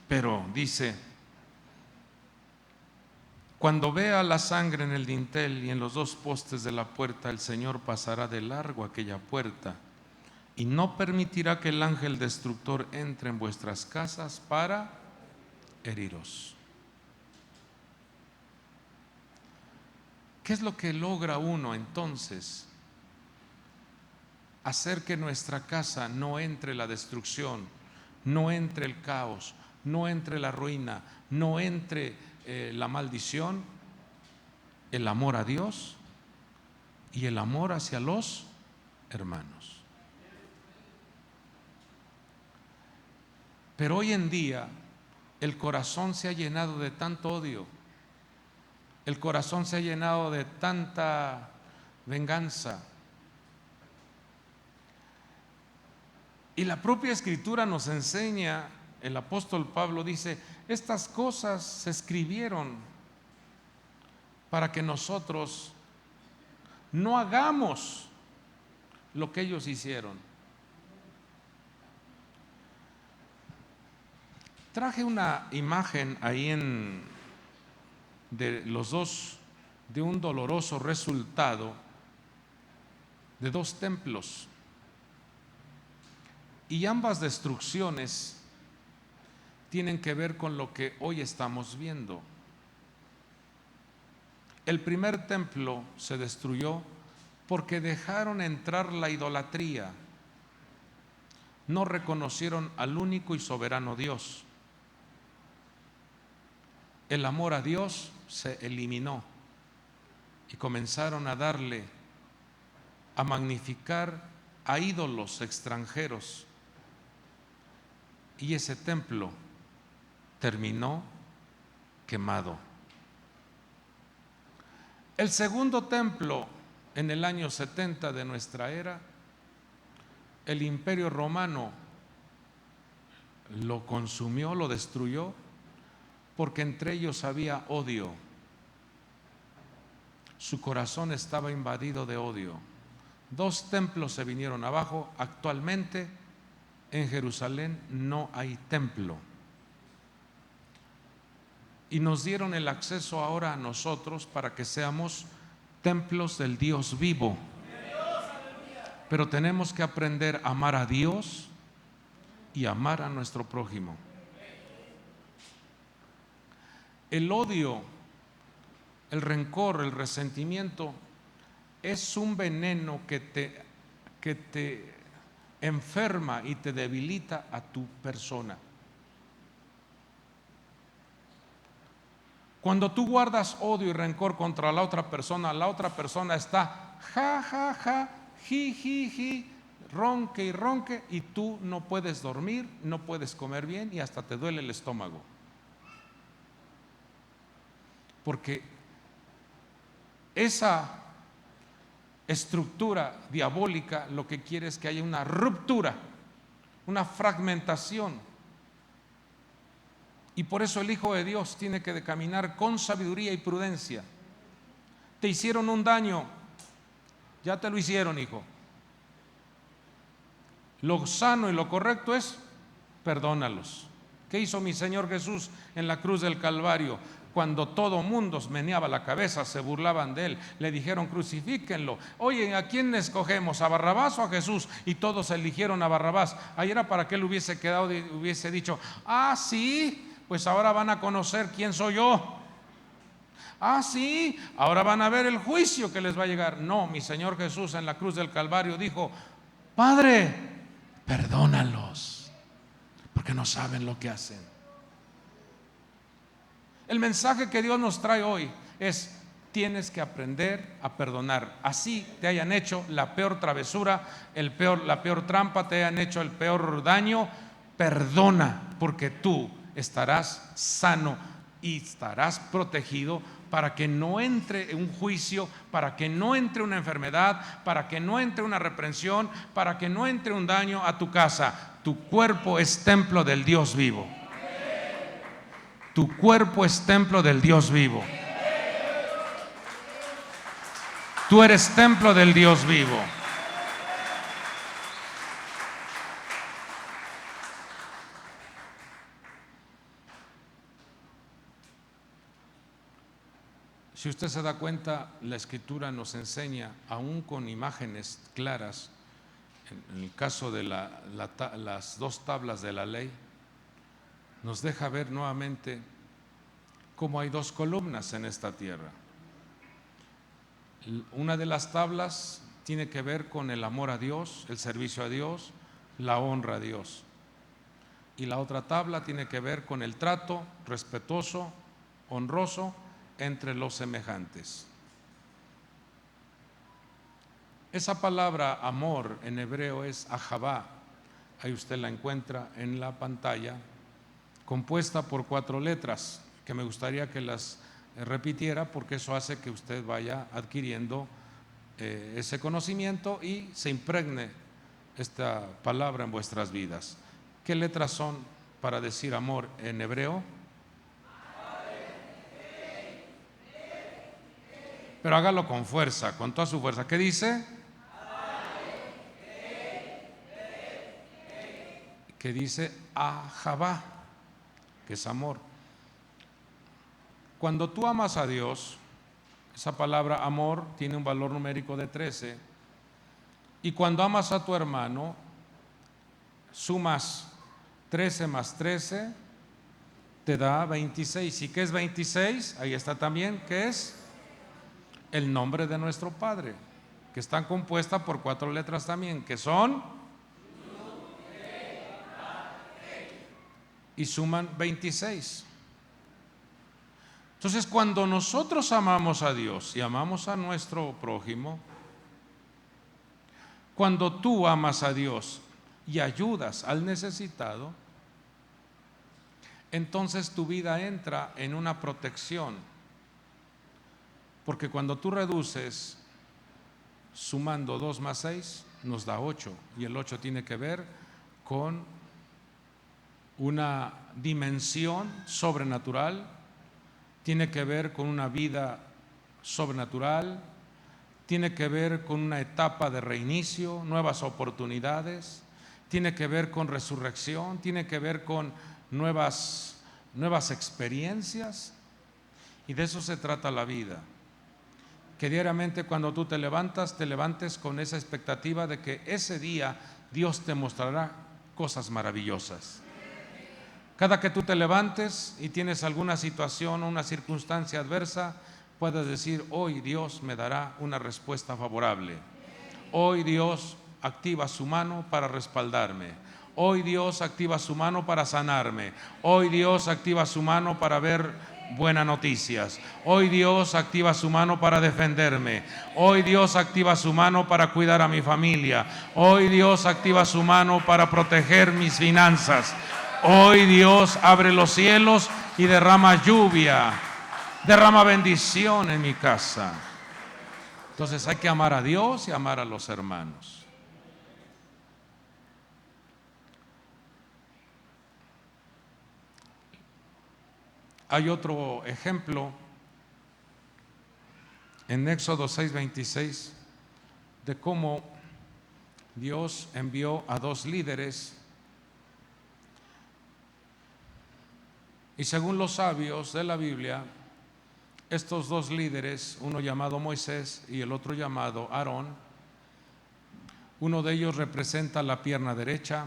Pero dice: cuando vea la sangre en el dintel y en los dos postes de la puerta, el Señor pasará de largo aquella puerta y no permitirá que el ángel destructor entre en vuestras casas para heriros. ¿Qué es lo que logra uno entonces? Hacer que en nuestra casa no entre la destrucción, no entre el caos, no entre la ruina, no entre la maldición. El amor a Dios y el amor hacia los hermanos. Pero hoy en día el corazón se ha llenado de tanto odio, el corazón se ha llenado de tanta venganza. Y la propia Escritura nos enseña, el apóstol Pablo dice: estas cosas se escribieron para que nosotros no hagamos lo que ellos hicieron. Traje una imagen ahí de los dos, de un doloroso resultado de dos templos. Y ambas destrucciones tienen que ver con lo que hoy estamos viendo. El primer templo se destruyó porque dejaron entrar la idolatría. No reconocieron al único y soberano Dios. El amor a Dios se eliminó y comenzaron a darle, a magnificar a ídolos extranjeros. Y ese templo terminó quemado. El segundo templo, en el año 70 de nuestra era, el Imperio Romano lo consumió, lo destruyó, porque entre ellos había odio. Su corazón estaba invadido de odio. Dos templos se vinieron abajo. Actualmente en Jerusalén no hay templo. Y nos dieron el acceso ahora a nosotros para que seamos templos del Dios vivo. Pero tenemos que aprender a amar a Dios y amar a nuestro prójimo. El odio, el rencor, el resentimiento es un veneno que te enferma y te debilita a tu persona. Cuando tú guardas odio y rencor contra la otra persona está ja, ja, ja, ji, ji, ji, ronque y ronque, y tú no puedes dormir, no puedes comer bien y hasta te duele el estómago. Porque esa estructura diabólica lo que quiere es que haya una ruptura, una fragmentación. Y por eso el Hijo de Dios tiene que caminar con sabiduría y prudencia. Te hicieron un daño, ya te lo hicieron, hijo. Lo sano y lo correcto es perdónalos. ¿Qué hizo mi Señor Jesús en la cruz del Calvario? Cuando todo mundo meneaba la cabeza, se burlaban de él, le dijeron crucifíquenlo. Oye, ¿a quién escogemos? ¿A Barrabás o a Jesús? Y todos eligieron a Barrabás. Ahí era para que él hubiese quedado y hubiese dicho: ah, sí, pues ahora van a conocer quién soy yo. Ah, sí, ahora van a ver el juicio que les va a llegar. No, mi Señor Jesús en la cruz del Calvario dijo: Padre, perdónalos, porque no saben lo que hacen. El mensaje que Dios nos trae hoy es: tienes que aprender a perdonar. Así te hayan hecho la peor travesura, la peor trampa, te hayan hecho el peor daño, perdona, porque tú estarás sano y estarás protegido para que no entre un juicio, para que no entre una enfermedad, para que no entre una reprensión, para que no entre un daño a tu casa. Tu cuerpo es templo del Dios vivo. Tu cuerpo es templo del Dios vivo. Tú eres templo del Dios vivo. Si usted se da cuenta, la Escritura nos enseña, aún con imágenes claras, en el caso de las dos tablas de la ley, nos deja ver nuevamente cómo hay dos columnas en esta tierra. Una de las tablas tiene que ver con el amor a Dios, el servicio a Dios, la honra a Dios. Y la otra tabla tiene que ver con el trato respetuoso, honroso entre los semejantes. Esa palabra amor en hebreo es ahavá. Ahí usted la encuentra en la pantalla, compuesta por 4 letras, que me gustaría que las repitiera, porque eso hace que usted vaya adquiriendo ese conocimiento y se impregne esta palabra en vuestras vidas. ¿Qué letras son para decir amor en hebreo? Pero hágalo con fuerza, con toda su fuerza. ¿Qué dice? Que dice ahavá, que es amor. Cuando tú amas a Dios, esa palabra amor tiene un valor numérico de 13. Y cuando amas a tu hermano, sumas 13 más 13, te da 26. ¿Y qué es 26? Ahí está también, ¿qué es? El nombre de nuestro Padre, que están compuestas por 4 letras también, que son y suman 26. Entonces, cuando nosotros amamos a Dios y amamos a nuestro prójimo, cuando tú amas a Dios y ayudas al necesitado, entonces tu vida entra en una protección. Porque cuando tú reduces, sumando 2 más 6, nos da 8. Y el 8 tiene que ver con una dimensión sobrenatural, tiene que ver con una vida sobrenatural, tiene que ver con una etapa de reinicio, nuevas oportunidades, tiene que ver con resurrección, tiene que ver con nuevas experiencias. Y de eso se trata la vida. Que diariamente cuando tú te levantes con esa expectativa de que ese día Dios te mostrará cosas maravillosas. Cada que tú te levantes y tienes alguna situación o una circunstancia adversa, puedes decir: hoy Dios me dará una respuesta favorable. Hoy Dios activa su mano para respaldarme. Hoy Dios activa su mano para sanarme. Hoy Dios activa su mano para ver buenas noticias. Hoy Dios activa su mano para defenderme. Hoy Dios activa su mano para cuidar a mi familia. Hoy Dios activa su mano para proteger mis finanzas. Hoy Dios abre los cielos y derrama lluvia, derrama bendición en mi casa. Entonces hay que amar a Dios y amar a los hermanos. Hay otro ejemplo en Éxodo 6:26 de cómo Dios envió a dos líderes, y según los sabios de la Biblia, estos dos líderes, uno llamado Moisés y el otro llamado Aarón, uno de ellos representa la pierna derecha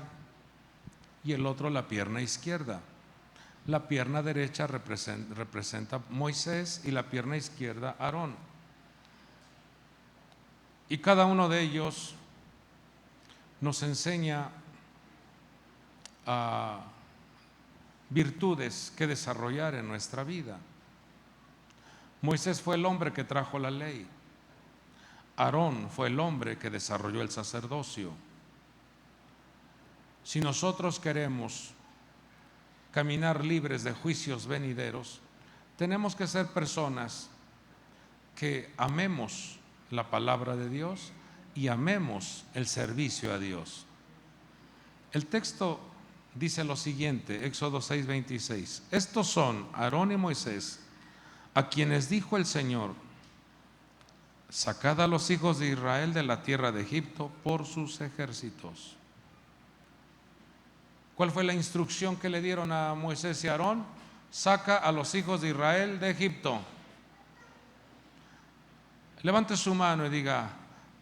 y el otro la pierna izquierda. La pierna derecha representa Moisés y la pierna izquierda Aarón. Y cada uno de ellos nos enseña virtudes que desarrollar en nuestra vida. Moisés fue el hombre que trajo la ley. Aarón fue el hombre que desarrolló el sacerdocio. Si nosotros queremos caminar libres de juicios venideros, tenemos que ser personas que amemos la palabra de Dios y amemos el servicio a Dios. El texto dice lo siguiente, Éxodo 6:26: estos son Aarón y Moisés, a quienes dijo el Señor: sacad a los hijos de Israel de la tierra de Egipto por sus ejércitos. ¿Cuál fue la instrucción que le dieron a Moisés y a Aarón? Saca a los hijos de Israel de Egipto. Levante su mano y diga: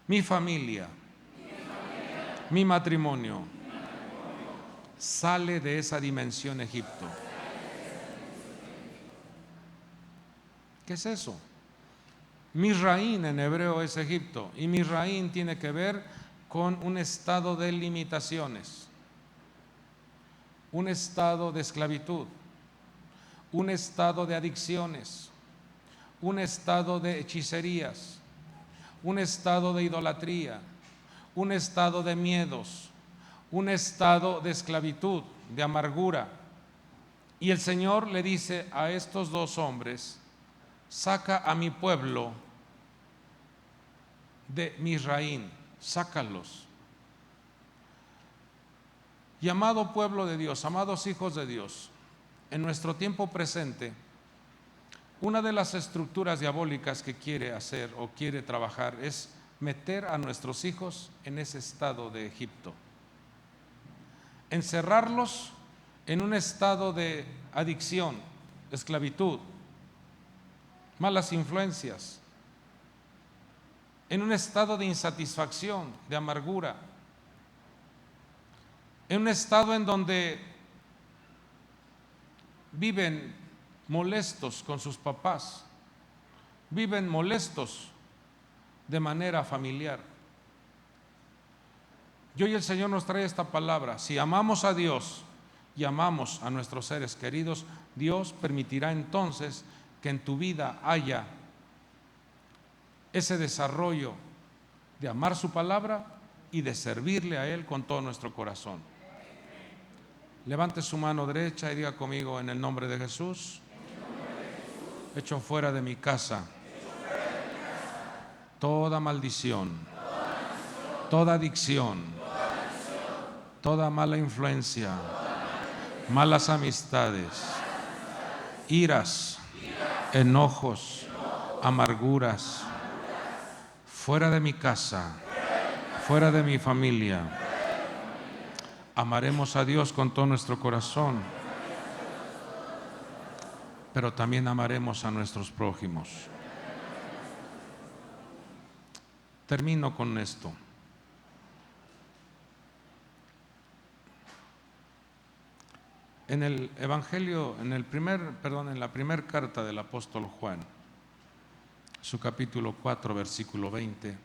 mi familia, mi matrimonio sale de esa dimensión Egipto. ¿Qué es eso? Misraín en hebreo es Egipto, y Misraín tiene que ver con un estado de limitaciones, un estado de esclavitud, un estado de adicciones, un estado de hechicerías, un estado de idolatría, un estado de miedos, un estado de esclavitud, de amargura. Y el Señor le dice a estos dos hombres: saca a mi pueblo de Misraín, sácalos. Y amado pueblo de Dios, amados hijos de Dios, en nuestro tiempo presente, una de las estructuras diabólicas que quiere hacer o quiere trabajar es meter a nuestros hijos en ese estado de Egipto, encerrarlos en un estado de adicción, esclavitud, malas influencias, en un estado de insatisfacción, de amargura, en un estado en donde viven molestos con sus papás, viven molestos de manera familiar. Y hoy el Señor nos trae esta palabra: si amamos a Dios y amamos a nuestros seres queridos, Dios permitirá entonces que en tu vida haya ese desarrollo de amar su palabra y de servirle a Él con todo nuestro corazón. Levante su mano derecha y diga conmigo: en el nombre de Jesús, echo fuera de mi casa toda maldición, toda adicción, toda mala influencia, malas amistades, iras, enojos, amarguras, fuera de mi casa, fuera de mi familia. Amaremos a Dios con todo nuestro corazón, pero también amaremos a nuestros prójimos. Termino con esto. En el Evangelio, en la primera carta del apóstol Juan, su capítulo 4, versículo 20,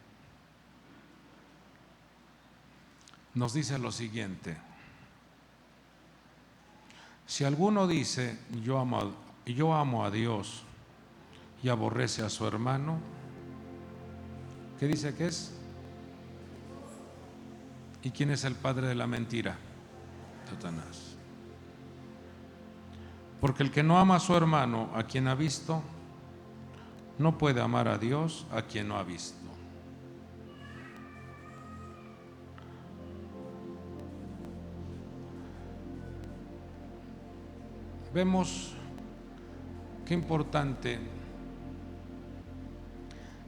nos dice lo siguiente: si alguno dice yo amo a Dios y aborrece a su hermano, ¿qué dice que es? ¿Y quién es el padre de la mentira? Satanás. Porque el que no ama a su hermano, a quien ha visto, no puede amar a Dios, a quien no ha visto. vemos qué importante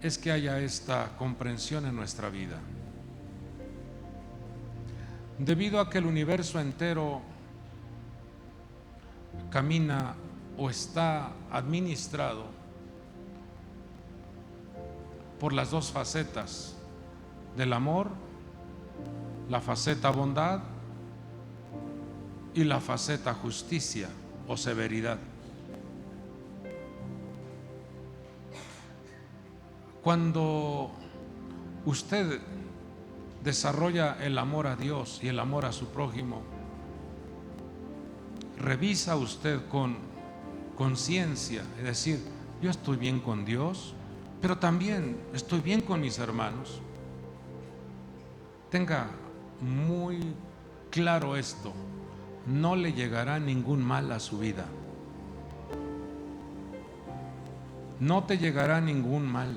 es que haya esta comprensión en nuestra vida. Debido a que el universo entero camina o está administrado por las dos facetas del amor, la faceta bondad y la faceta justicia o severidad. Cuando usted desarrolla el amor a Dios y el amor a su prójimo, revisa usted con conciencia, es decir, yo estoy bien con Dios, pero también estoy bien con mis hermanos. Tenga muy claro esto: no le llegará ningún mal a su vida. No te llegará ningún mal,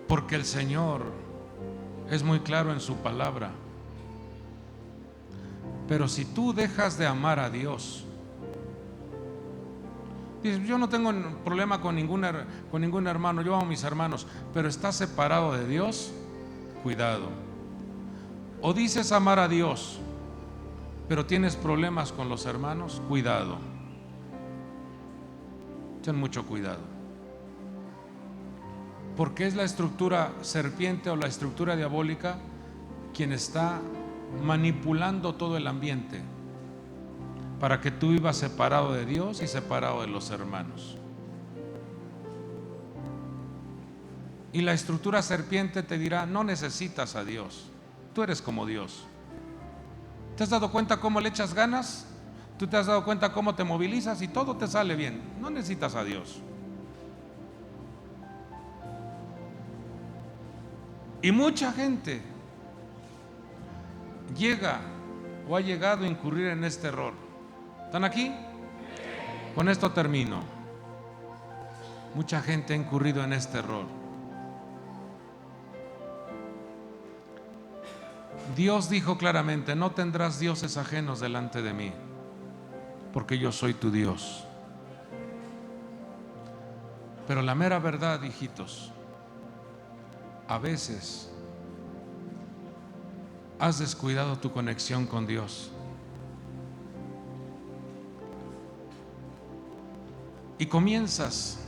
porque el Señor es muy claro en su palabra. Pero si tú dejas de amar a Dios, dices, yo no tengo problema con ningún hermano, yo amo a mis hermanos, pero estás separado de Dios, cuidado. O dices amar a Dios, pero tienes problemas con los hermanos, cuidado. Ten mucho cuidado, porque es la estructura serpiente o la estructura diabólica quien está manipulando todo el ambiente para que tú vivas separado de Dios y separado de los hermanos. Y la estructura serpiente te dirá: no necesitas a Dios, tú eres como Dios. ¿Te has dado cuenta cómo le echas ganas? ¿Tú te has dado cuenta cómo te movilizas y todo te sale bien? No necesitas a Dios. Y mucha gente llega o ha llegado a incurrir en este error. ¿Están aquí? Con esto termino. Mucha gente ha incurrido en este error. Dios dijo claramente: no tendrás dioses ajenos delante de mí, porque yo soy tu Dios. Pero la mera verdad, hijitos, a veces has descuidado tu conexión con Dios y comienzas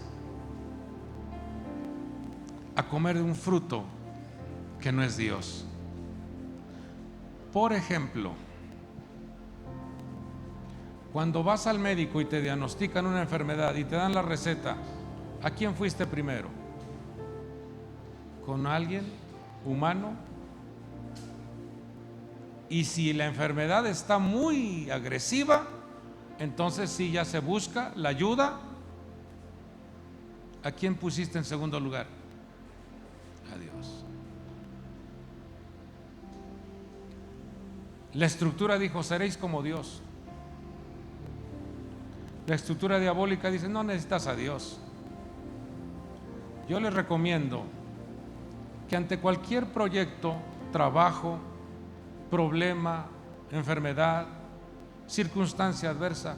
a comer de un fruto que no es Dios. Por ejemplo, cuando vas al médico y te diagnostican una enfermedad y te dan la receta, ¿a quién fuiste primero? ¿Con alguien humano? Y si la enfermedad está muy agresiva, entonces sí ya se busca la ayuda. ¿A quién pusiste en segundo lugar? A Dios. La estructura dijo: seréis como Dios. La estructura diabólica dice: no necesitas a Dios. Yo les recomiendo que ante cualquier proyecto, trabajo, problema, enfermedad, circunstancia adversa,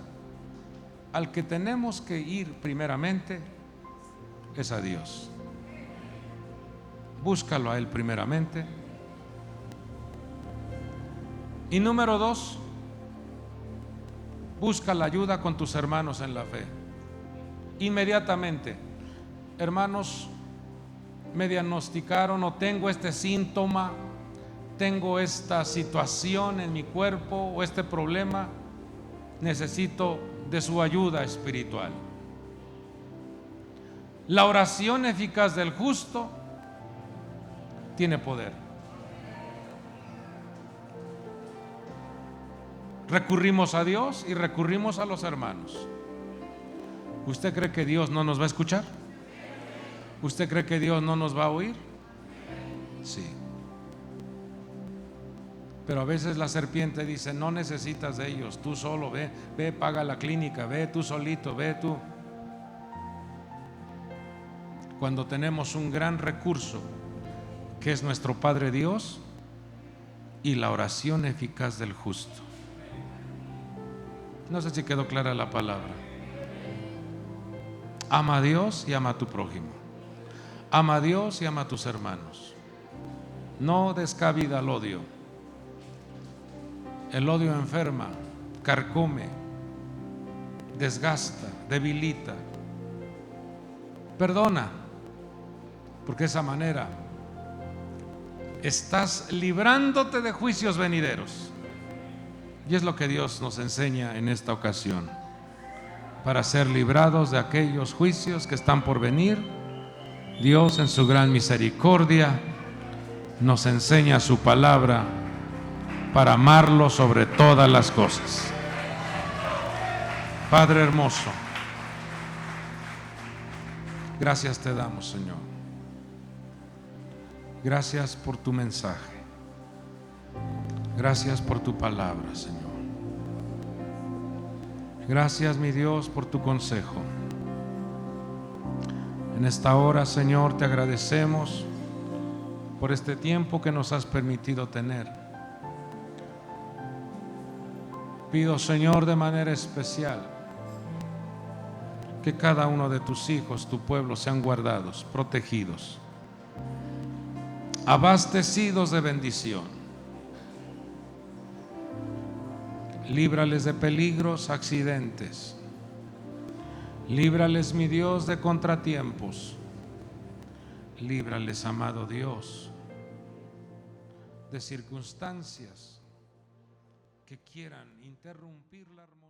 al que tenemos que ir primeramente es a Dios. Búscalo a Él primeramente. Y número 2, busca la ayuda con tus hermanos en la fe. Inmediatamente: hermanos, me diagnosticaron o tengo este síntoma, tengo esta situación en mi cuerpo o este problema, necesito de su ayuda espiritual. La oración eficaz del justo tiene poder. Recurrimos a Dios y recurrimos a los hermanos. ¿Usted cree que Dios no nos va a escuchar? ¿Usted cree que Dios no nos va a oír? Sí. Pero a veces la serpiente dice: no necesitas de ellos, tú solo ve, paga la clínica, ve tú solito, ve tú. Cuando tenemos un gran recurso que es nuestro Padre Dios y la oración eficaz del justo. No sé si quedó clara la palabra. Ama a Dios y ama a tu prójimo. Ama a Dios y ama a tus hermanos. No descabida el odio. El odio enferma, carcome, desgasta, debilita. Perdona, porque de esa manera estás librándote de juicios venideros. Y es lo que Dios nos enseña en esta ocasión. Para ser librados de aquellos juicios que están por venir, Dios en su gran misericordia nos enseña su palabra para amarlo sobre todas las cosas. Padre hermoso, gracias te damos, Señor. Gracias por tu mensaje. Gracias por tu palabra, Señor. Gracias, mi Dios, por tu consejo. En esta hora, Señor, te agradecemos por este tiempo que nos has permitido tener. Pido, Señor, de manera especial que cada uno de tus hijos, tu pueblo, sean guardados, protegidos, abastecidos de bendición. Líbrales de peligros, accidentes. Líbrales, mi Dios, de contratiempos. Líbrales, amado Dios, de circunstancias que quieran interrumpir la armonía.